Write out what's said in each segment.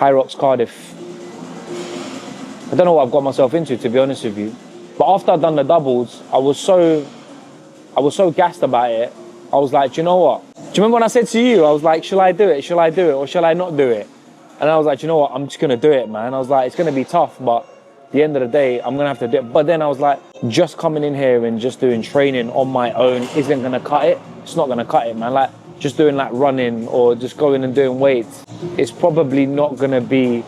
HYROX Cardiff. I don't know what I've got myself into, to be honest with you. But after I'd done the doubles, I was so gassed about it. I was like, do you know what? Do you remember when I said to you, I was like, shall I do it? Shall I do it or shall I not do it? And I was like, you know what? I'm just gonna do it, man. I was like, it's gonna be tough, but at the end of the day, I'm gonna have to do it. But then I was like, just coming in here and just doing training on my own isn't gonna cut it. It's not gonna cut it, man. Like just doing like running or just going and doing weights, it's probably not gonna be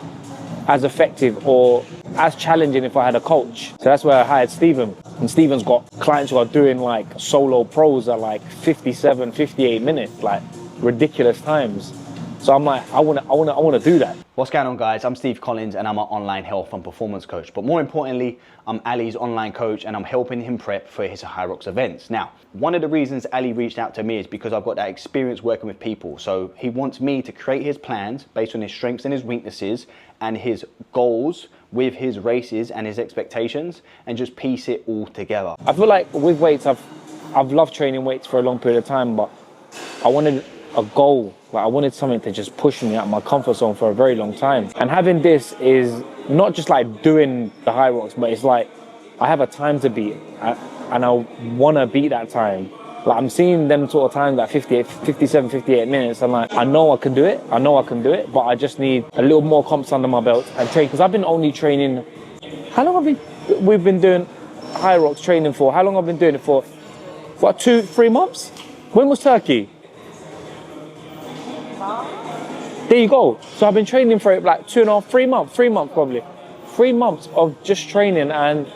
as effective or as challenging if I had a coach. So that's where I hired Stephen. And Stephen's got clients who are doing like solo pros at like 57, 58 minutes, like ridiculous times. So I'm like, I wanna do that. What's going on, guys? I'm Steve Collins and I'm an online health and performance coach. But more importantly, I'm Ali's online coach and I'm helping him prep for his HYROX events. Now, one of the reasons Ali reached out to me is because I've got that experience working with people. So he wants me to create his plans based on his strengths and his weaknesses and his goals with his races and his expectations and just piece it all together. I feel like with weights, I've loved training weights for a long period of time, but I wanted a goal. Like I wanted something to just push me out of my comfort zone for a very long time. And having this is not just like doing the HYROX, but it's like I have a time to beat and I want to beat that time. Like I'm seeing them sort of times like 57, 58 minutes. I'm like, I know I can do it. I know I can do it, but I just need a little more comps under my belt and train. Because I've been only training, how long have we've been doing HYROX training for? How long have I been doing it for? What, 2-3 months? When was Turkey? There you go. So I've been training for it like 2.5, 3 months, 3 months probably. 3 months of just training, and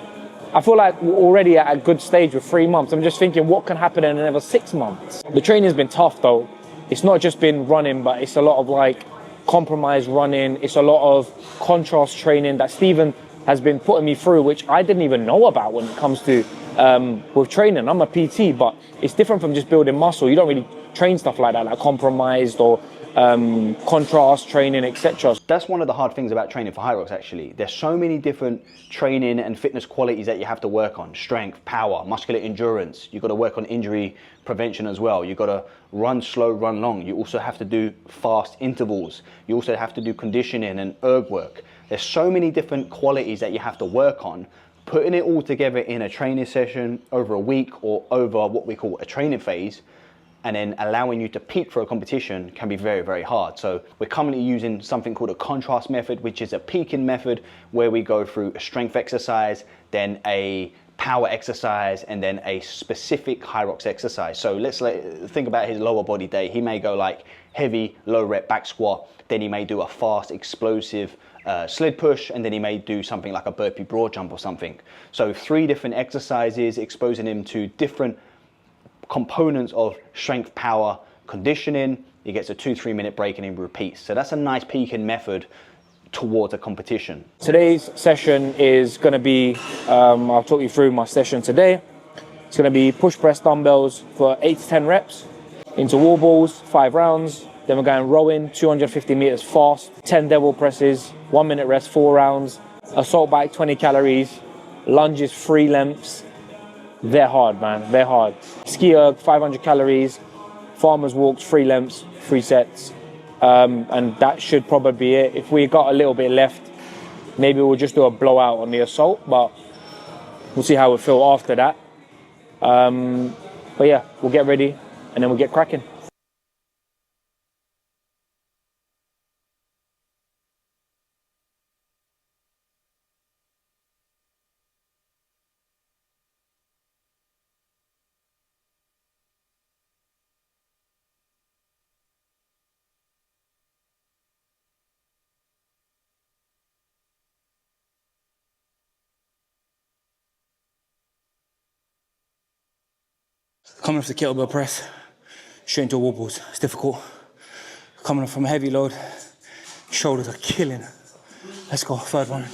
I feel like we're already at a good stage with 3 months. I'm just thinking what can happen in another 6 months. The training's been tough though. It's not just been running, but it's a lot of like compromise running. It's a lot of contrast training that Stephen has been putting me through, which I didn't even know about when it comes to with training. I'm a PT, but it's different from just building muscle. You don't really train stuff like that, like compromised or contrast training, etc. That's one of the hard things about training for HYROX actually. There's so many different training and fitness qualities that you have to work on. Strength, power, muscular endurance. You've got to work on injury prevention as well. You've got to run slow, run long. You also have to do fast intervals. You also have to do conditioning and erg work. There's so many different qualities that you have to work on. Putting it all together in a training session over a week or over what we call a training phase, and then allowing you to peak for a competition can be very, very hard. So we're currently using something called a contrast method, which is a peaking method where we go through a strength exercise, then a power exercise, and then a specific HYROX exercise. So let's think about his lower body day. He may go like heavy, low rep back squat, then he may do a fast, explosive sled push, and then he may do something like a burpee broad jump or something. So 3 different exercises, exposing him to different components of strength, power, conditioning. He gets a 2-3 minute break and he repeats. So that's a nice peaking method towards a competition. Today's session is going to be, I'll talk you through my session today. It's going to be push press dumbbells for 8 to 10 reps into wall balls, 5 rounds. Then we're going rowing, 250 meters fast, 10 devil presses, 1 minute rest, 4 rounds. Assault bike, 20 calories, lunges, 3 lengths. They're hard, man, they're hard. Ski erg, 500 calories, farmer's walks, 3 lengths, 3 sets. And that should probably be it. If we got a little bit left, maybe we'll just do a blowout on the assault, but we'll see how we feel after that. But yeah, we'll get ready and then we'll get cracking. Coming off the kettlebell press, straight into wall balls. It's difficult. Coming off from a heavy load, shoulders are killing. Let's go, 3rd one.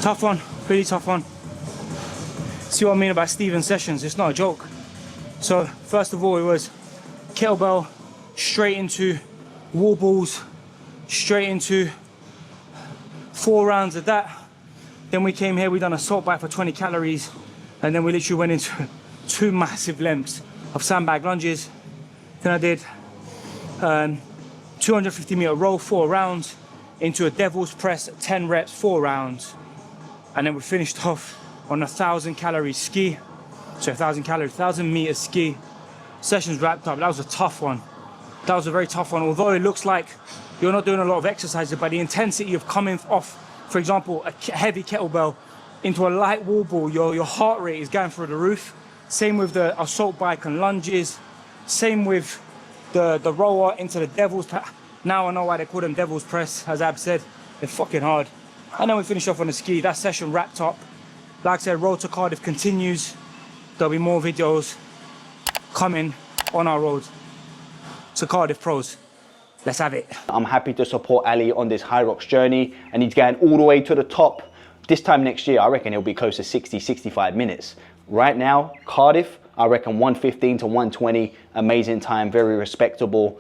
Tough one, really tough one. See what I mean about Steven sessions, it's not a joke. So first of all, it was kettlebell, straight into wall balls, straight into 4 rounds of that. Then we came here, we done a salt bike for 20 calories, and then we literally went into 2 massive lengths of sandbag lunges. Then I did 250 meter row, 4 rounds, into a devil's press, 10 reps, 4 rounds. And then we finished off on a 1,000 calorie ski. So 1,000 calories, 1,000 meter ski. Sessions wrapped up. That was a tough one. That was a very tough one. Although it looks like you're not doing a lot of exercises, but the intensity of coming off, for example, a heavy kettlebell into a light wall ball, your heart rate is going through the roof. Same with the assault bike and lunges. Same with the rower into the devil's. Now I know why they call them devil's press, as Ab said. They're fucking hard. And then we finish off on the ski. That session wrapped up. Like I said, Road to Cardiff continues. There'll be more videos coming on our road to Cardiff Pros. Let's have it. I'm happy to support Ali on this HYROX journey, and he's going all the way to the top. This time next year, I reckon he'll be close to 60, 65 minutes. Right now, Cardiff, I reckon 115 to 120, amazing time, very respectable.